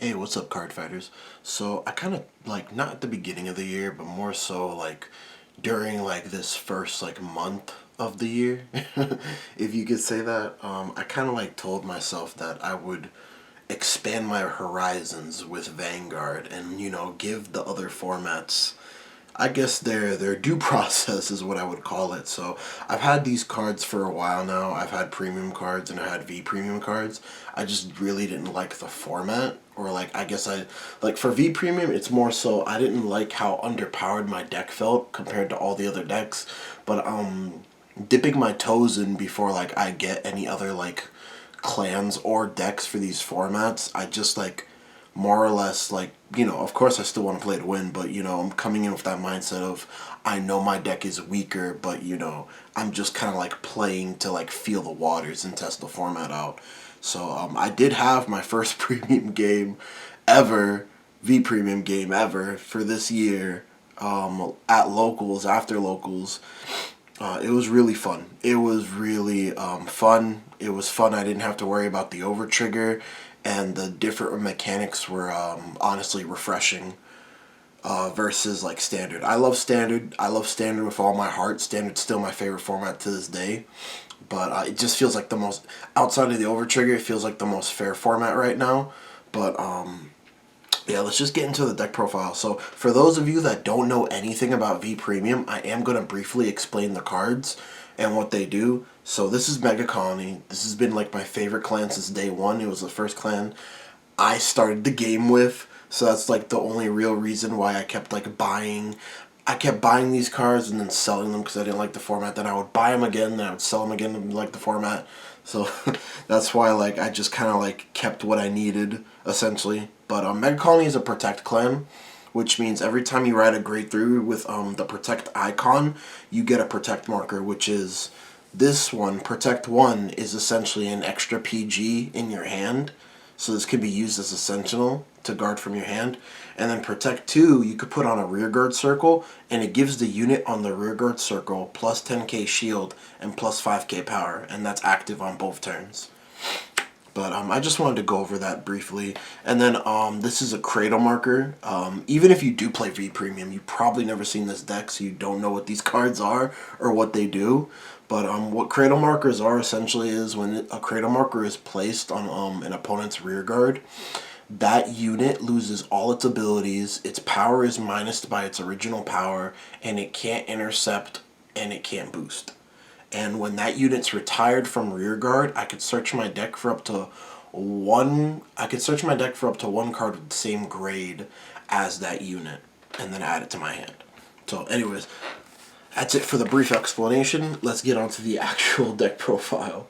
Hey, what's up, card fighters? So I kind of like not at the beginning of the year, but more so like during like this first like month of the year, if you could say that. I kind of like told myself that I would expand my horizons with Vanguard and give the other formats, I guess, their due process is what I would call it. So I've had these cards for a while now. I've had premium cards and I had V premium cards. I just really didn't like the format, or like I guess I like for V premium it's more so I didn't like how underpowered my deck felt compared to all the other decks. But dipping my toes in before like I get any other like clans or decks for these formats, I just like more or less like, of course I still want to play to win, but I'm coming in with that mindset of I know my deck is weaker, but I'm just kind of like playing to like feel the waters and test the format out. So I did have my first premium game ever, V premium game ever for this year, at locals, after locals. It was really fun. It was really fun. It was fun. I didn't have to worry about the over trigger, and the different mechanics were honestly refreshing versus like standard. I love standard. I love standard with all my heart. Standard's still my favorite format to this day. But it just feels like the most, outside of the over trigger, it feels like the most fair format right now. But yeah, let's just get into the deck profile. So, for those of you that don't know anything about V Premium, I am going to briefly explain the cards and what they do. So, this is MEGACOLONY. This has been like my favorite clan since day one. It was the first clan I started the game with. So, that's like the only real reason why I kept like buying. I kept buying these cards and then selling them because I didn't like the format. Then I would buy them again, then I would sell them again and like the format. So that's why like I just kind of like kept what I needed essentially. But Mega Colony is a protect clan, which means every time you ride a grade 3 with the protect icon, you get a protect marker, which is this one. Protect 1 is essentially an extra PG in your hand. So this can be used as a sentinel to guard from your hand. And then Protect 2, you could put on a rearguard circle, and it gives the unit on the rearguard circle plus 10k shield and plus 5k power, and that's active on both turns. But I just wanted to go over that briefly. And then this is a cradle marker. Even if you do play V Premium, you've probably never seen this deck, so you don't know what these cards are or what they do. But what cradle markers are essentially is when a cradle marker is placed on an opponent's rear guard, that unit loses all its abilities, its power is minused by its original power, and it can't intercept and it can't boost. And when that unit's retired from rear guard, I could search my deck for up to one. I could search my deck for up to one card with the same grade as that unit, and then add it to my hand. So, anyways, that's it for the brief explanation. Let's get on to the actual deck profile.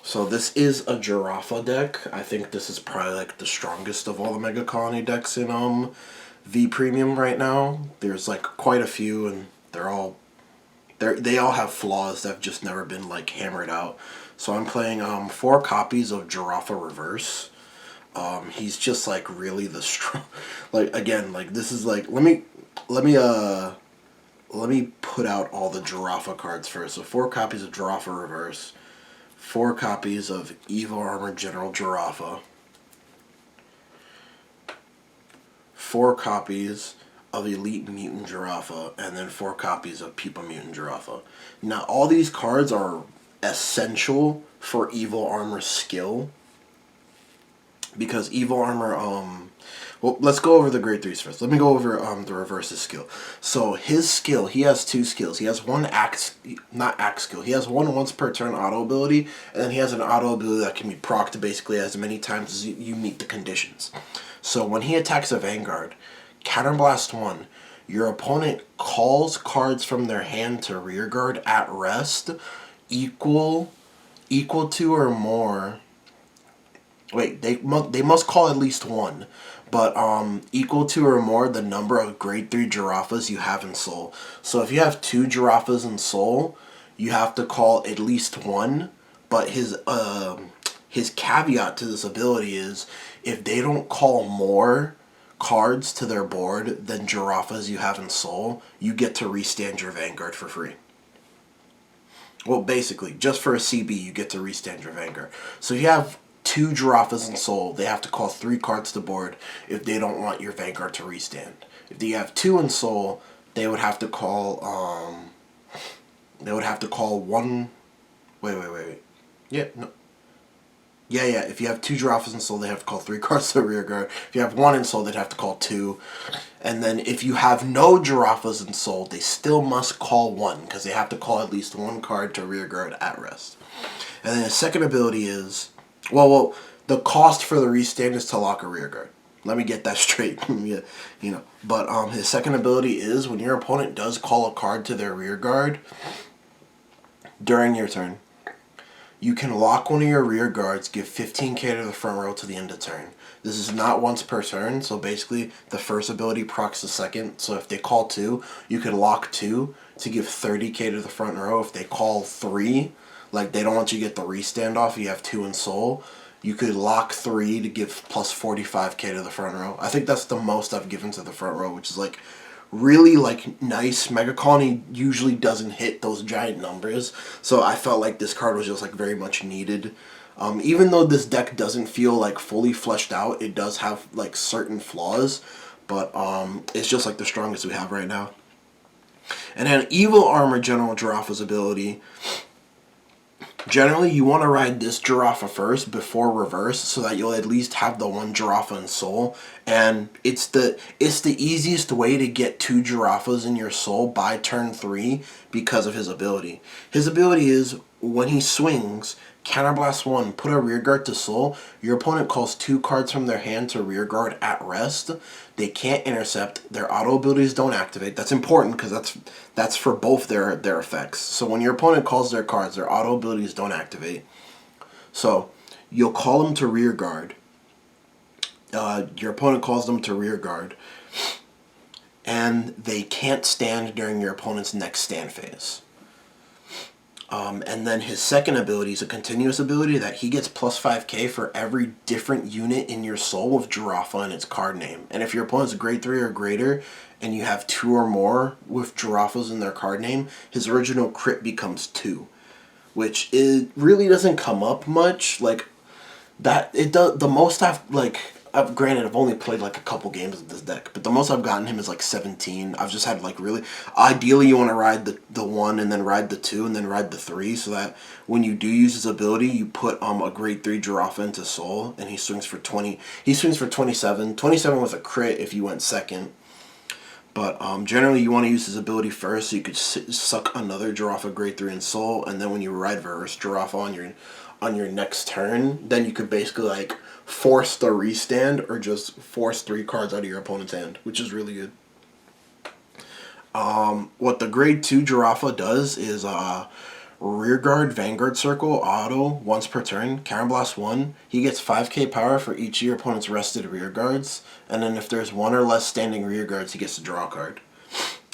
So this is a Giraffa deck. I think this is probably like the strongest of all the Mega Colony decks in V Premium right now. There's like quite a few, and they all have flaws that have just never been like hammered out. So I'm playing 4 copies of Giraffa Reverse. He's just like really the strong. Like again, like this is like let me put out all the Giraffa cards first. So 4 copies of Giraffa Reverse, 4 copies of Evil Armor General Giraffa, 4 copies of Elite Mutant Giraffa, and then 4 copies of Pupa Mutant Giraffa. Now, all these cards are essential for Evil Armor's skill, because Evil Armor, well, let's go over the grade 3s first. Let me go over the Reverse's skill. So his skill, he has 2 skills. He has one not axe skill. He has one once per turn auto ability, and then he has an auto ability that can be procced basically as many times as you meet the conditions. So when he attacks a Vanguard, Counterblast 1, your opponent calls cards from their hand to rearguard at rest equal to or more. Wait, they must call at least one, but equal to or more the number of grade 3 Giraffas you have in Soul. So if you have 2 Giraffas in Soul, you have to call at least one. But his caveat to this ability is if they don't call more cards to their board than Giraffas you have in Soul, you get to restand your Vanguard for free. Well, basically, just for a CB, you get to restand your Vanguard. So you have 2 Giraffas in Soul, they have to call 3 cards to board if they don't want your Vanguard to restand. If they have 2 in Soul, they would have to call one. Wait. Yeah, no. Yeah. If you have 2 Giraffas in Soul, they have to call 3 cards to the rear guard. If you have 1 in Soul, they'd have to call 2. And then if you have no Giraffas in Soul, they still must call 1, because they have to call at least 1 card to rear guard at rest. And then his second ability is, the cost for the restand is to lock a rear guard. Let me get that straight. Yeah, But his second ability is when your opponent does call a card to their rear guard during your turn, you can lock one of your rear guards, give 15k to the front row to the end of turn. This is not once per turn, so basically the first ability procs the second. So if they call 2, you could lock 2 to give 30k to the front row. If they call 3, like they don't want you to get the restand off, you have 2 in Soul, you could lock 3 to give plus 45k to the front row. I think that's the most I've given to the front row, which is like really like nice. MEGACOLONY usually doesn't hit those giant numbers, so I felt like this card was just like very much needed. Even though this deck doesn't feel like fully fleshed out, it does have like certain flaws, but it's just like the strongest we have right now. And then Evil Armor General Giraffa's ability. Generally, you want to ride this Giraffa first before reverse, so that you'll at least have the 1 Giraffa in Soul. And it's the easiest way to get 2 Giraffas in your Soul by turn 3 because of his ability. His ability is, when he swings, Counterblast 1, put a rearguard to Soul. Your opponent calls 2 cards from their hand to rearguard at rest. They can't intercept. Their auto abilities don't activate. That's important because that's for both their effects. So when your opponent calls their cards, their auto abilities don't activate. So you'll call them to rearguard. Your opponent calls them to rearguard, and they can't stand during your opponent's next stand phase. And then his second ability is a continuous ability that he gets plus 5k for every different unit in your Soul with Giraffa in its card name. And if your opponent's a grade 3 or greater, and you have 2 or more with Giraffas in their card name, his original crit becomes 2. Which it really doesn't come up much. Like, that, it does, the most granted, I've only played like a couple games of this deck, but the most I've gotten him is like 17. I've just had like really, ideally you want to ride the 1 and then ride the 2 and then ride the 3, so that when you do use his ability, you put a grade 3 Giraffa into Soul, and he swings for 20. He swings for 27. 27 was a crit if you went second. But generally you want to use his ability first, so you could suck another Giraffa grade 3 in Soul, and then when you ride reverse Giraffa on your next turn, then you could basically like force the restand or just force 3 cards out of your opponent's hand, which is really good. What the grade 2 Giraffa does is rearguard Vanguard Circle auto once per turn, Counterblast 1. He gets 5k power for each of your opponent's rested rearguards, and then if there's 1 or less standing rearguards, he gets to draw a card.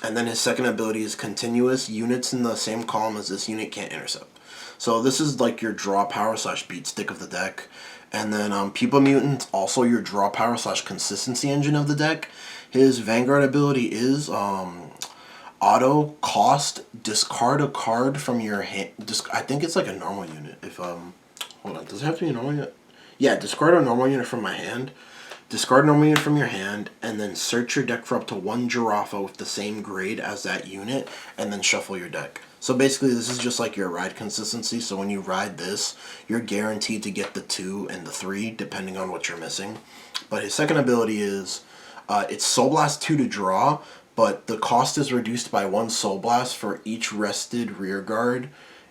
And then his second ability is continuous. Units in the same column as this unit can't intercept. So this is like your draw power / beat stick of the deck. And then People Mutant's also your draw power / consistency engine of the deck. His Vanguard ability is auto cost, discard a card from your hand. I think it's like a normal unit. If hold on, does it have to be a normal unit? Yeah, discard a normal unit from my hand. Discard a normal unit from your hand, and then search your deck for up to 1 Giraffa with the same grade as that unit, and then shuffle your deck. So basically, this is just like your ride consistency. So when you ride this, you're guaranteed to get the 2 and the 3, depending on what you're missing. But his second ability is, it's Soul Blast 2 to draw, but the cost is reduced by 1 Soul Blast for each rested rearguard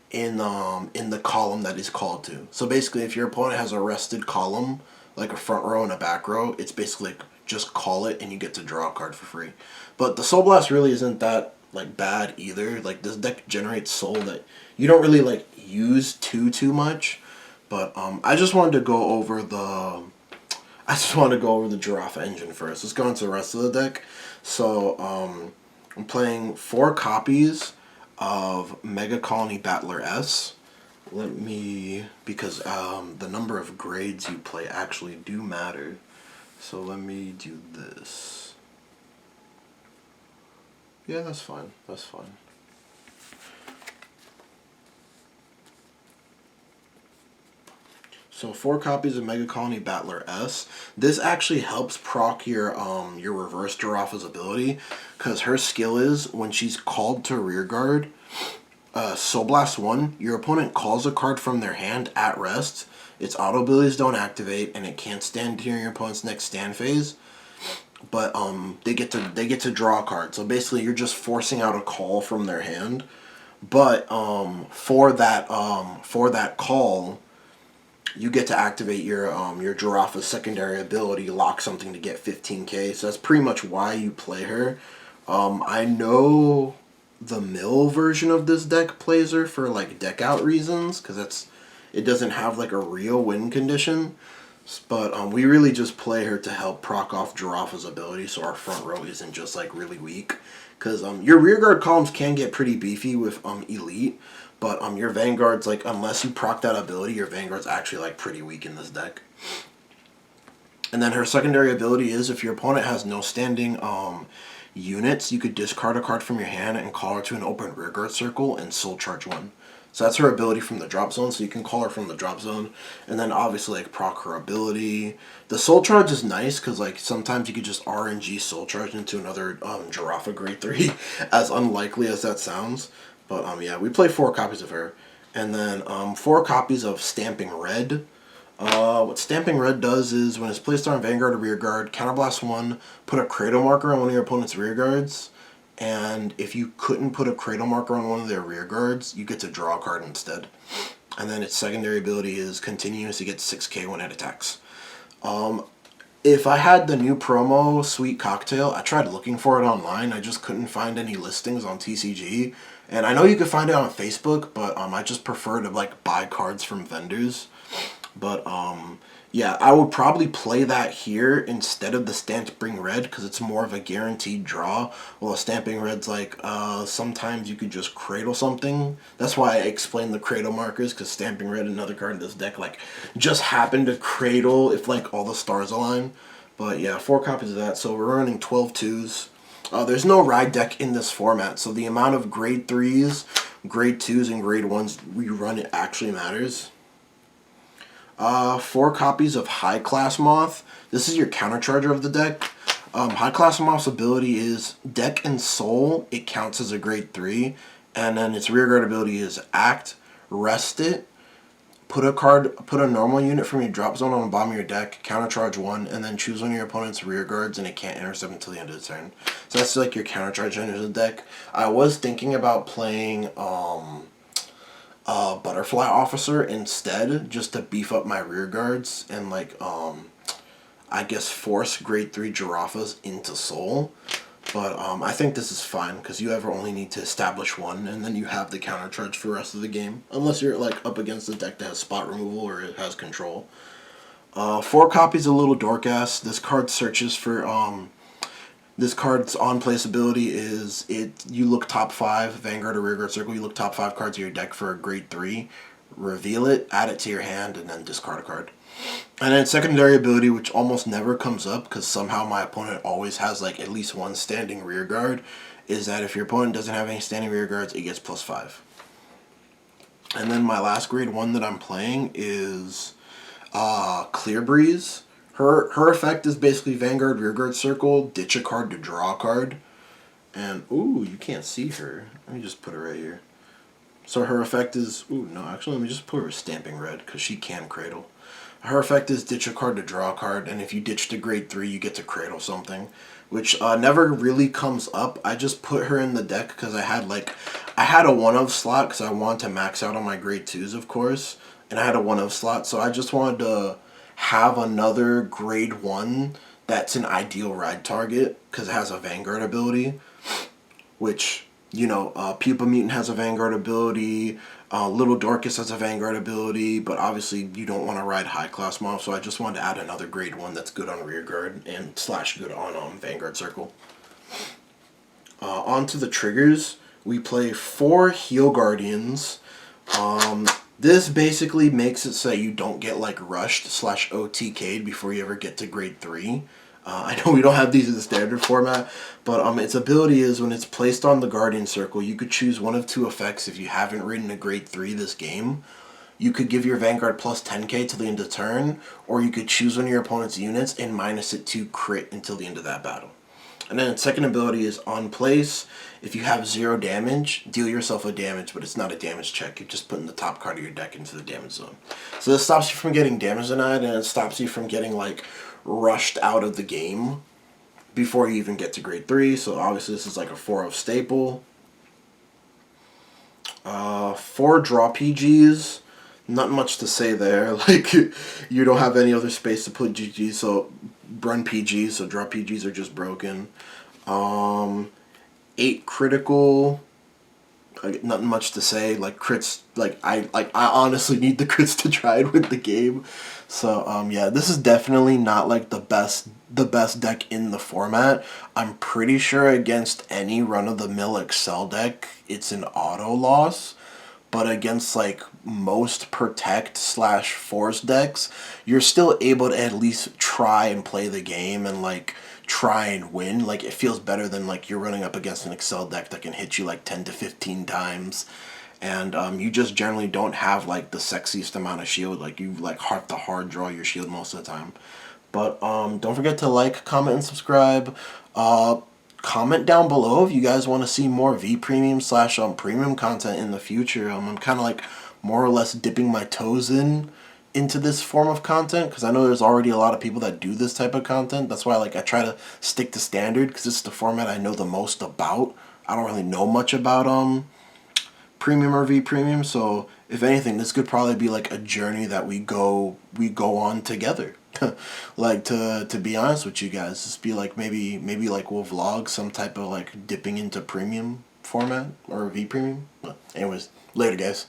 in the column that is called to. So basically, if your opponent has a rested column, like a front row and a back row, it's basically like just call it and you get to draw a card for free. But the Soul Blast really isn't that like bad either. Like, this deck generates soul that you don't really like use too much. But I just wanted to go over the Giraffa engine first. Let's go into the rest of the deck. So I'm playing 4 copies of MEGACOLONY Battler S. Because the number of grades you play actually do matter. So let me do this. Yeah, that's fine. That's fine. So 4 copies of MEGACOLONY Battler S. This actually helps proc your reverse Giraffa's ability, because her skill is when she's called to rearguard, Soul Blast 1, your opponent calls a card from their hand at rest. Its auto abilities don't activate, and it can't stand during your opponent's next stand phase. But they get to draw a card. So basically, you're just forcing out a call from their hand. But for that call, you get to activate your Giraffa's secondary ability, lock something to get 15k. So that's pretty much why you play her. I know the mill version of this deck plays her for like deck out reasons, because it doesn't have like a real win condition. But we really just play her to help proc off Giraffa's ability, so our front row isn't just like really weak. Because your rearguard columns can get pretty beefy with Elite, but your Vanguard's like, unless you proc that ability, your Vanguard's actually like pretty weak in this deck. And then her secondary ability is, if your opponent has no standing units, you could discard a card from your hand and call her to an open rearguard circle and soul charge 1. So that's her ability from the drop zone, so you can call her from the drop zone. And then obviously like proc her ability. The soul charge is nice because like sometimes you could just RNG soul charge into another Giraffa grade 3, as unlikely as that sounds. But yeah, we play 4 copies of her. And then 4 copies of Stamping Red. What Stamping Red does is, when it's placed on Vanguard or Rearguard, Counterblast 1, put a Cradle marker on one of your opponent's rearguards. And if you couldn't put a Cradle marker on one of their rearguards, you get to draw a card instead. And then its secondary ability is continuous. You get 6k when it attacks. If I had the new promo, Sweet Cocktail, I tried looking for it online. I just couldn't find any listings on TCG. And I know you can find it on Facebook, but I just prefer to like buy cards from vendors. But yeah, I would probably play that here instead of the Stamping Red, because it's more of a guaranteed draw. Well, a Stamping Red's like, sometimes you could just cradle something. That's why I explained the cradle markers, because Stamping Red, another card in this deck, like just happened to cradle if like all the stars align. But yeah, 4 copies of that. So we're running 12 2s. There's no ride deck in this format, so the amount of grade 3s, grade 2s, and grade 1s we run, it actually matters. 4 copies of High Class Moth. This is your countercharger of the deck. High Class Moth's ability is Deck and Soul. It counts as a grade 3. And then its rearguard ability is Act, Rest it, put a normal unit from your drop zone on the bottom of your deck, countercharge 1, and then choose one of your opponent's rearguards, and it can't intercept until the end of the turn. So that's like your countercharge end of the deck. I was thinking about playing Butterfly Officer instead, just to beef up my rear guards and like I guess force grade 3 Giraffas into Soul. But I think this is fine, because you ever only need to establish 1, and then you have the counter charge for the rest of the game, unless you're like up against a deck that has spot removal or it has control. 4 copies of Little Dorkass. This card searches for this card's on-place ability is you look top 5, Vanguard or Rearguard Circle, you look top 5 cards of your deck for a grade 3, reveal it, add it to your hand, and then discard a card. And then secondary ability, which almost never comes up because somehow my opponent always has like at least 1 standing rearguard, is that if your opponent doesn't have any standing rearguards, it gets +5. And then my last grade 1 that I'm playing is Clear Breeze. Her effect is basically Vanguard Rearguard Circle, ditch a card to draw a card. And, ooh, you can't see her. Let me just put her right here. So her effect is, ooh, no, actually, let me just put her Stamping Red, because she can cradle. Her effect is ditch a card to draw a card, and if you ditch to grade 3, you get to cradle something, which never really comes up. I just put her in the deck because I had a 1-of slot, because I wanted to max out on my grade 2s, of course, and I had a 1-of slot, so I just wanted to have another grade 1 that's an ideal ride target, because it has a Vanguard ability, which, you know, Pupa Mutant has a Vanguard ability, Little Dorcas has a Vanguard ability, but obviously you don't want to ride High Class Moth, so I just wanted to add another grade 1 that's good on Rearguard and / good on Vanguard Circle. On to the triggers. We play 4 Heal Guardians. This basically makes it so you don't get like rushed / OTK'd before you ever get to grade 3. I know we don't have these in the standard format, but its ability is when it's placed on the Guardian Circle, you could choose one of 2 effects if you haven't ridden a grade 3 this game. you could give your Vanguard plus 10k till the end of turn, or you could choose one of your opponent's units and minus it to crit until the end of that battle. And then second ability is on place. If you have 0 damage, deal yourself a damage, but it's not a damage check. You're just putting the top card of your deck into the damage zone. So this stops you from getting damage denied, and it stops you from getting like rushed out of the game before you even get to grade 3. So obviously this is like a 4-0 staple. 4 draw PGs. Not much to say there. Like, you don't have any other space to put GGs, so run PGs, so draw PGs are just broken. 8 critical. Nothing much to say. Like, crits, like I honestly need the crits to try and win the game. So yeah, this is definitely not like the best deck in the format. I'm pretty sure against any run-of-the-mill Excel deck, it's an auto loss. But against like most protect / force decks, you're still able to at least try and play the game and like try and win. Like, it feels better than like you're running up against an Excel deck that can hit you like 10 to 15 times. And you just generally don't have like the sexiest amount of shield. Like, you like have to hard draw your shield most of the time. But don't forget to like, comment, and subscribe. Comment down below if you guys want to see more V Premium / premium content in the future. I'm kind of like more or less dipping my toes into this form of content, because I know there's already a lot of people that do this type of content. That's why like I try to stick to standard, because it's the format I know the most about. I don't really know much about premium or V Premium, so if anything, this could probably be like a journey that we go on together. Like, to be honest with you guys, just be like maybe like we'll vlog some type of like dipping into premium format or V Premium. But anyways, later guys.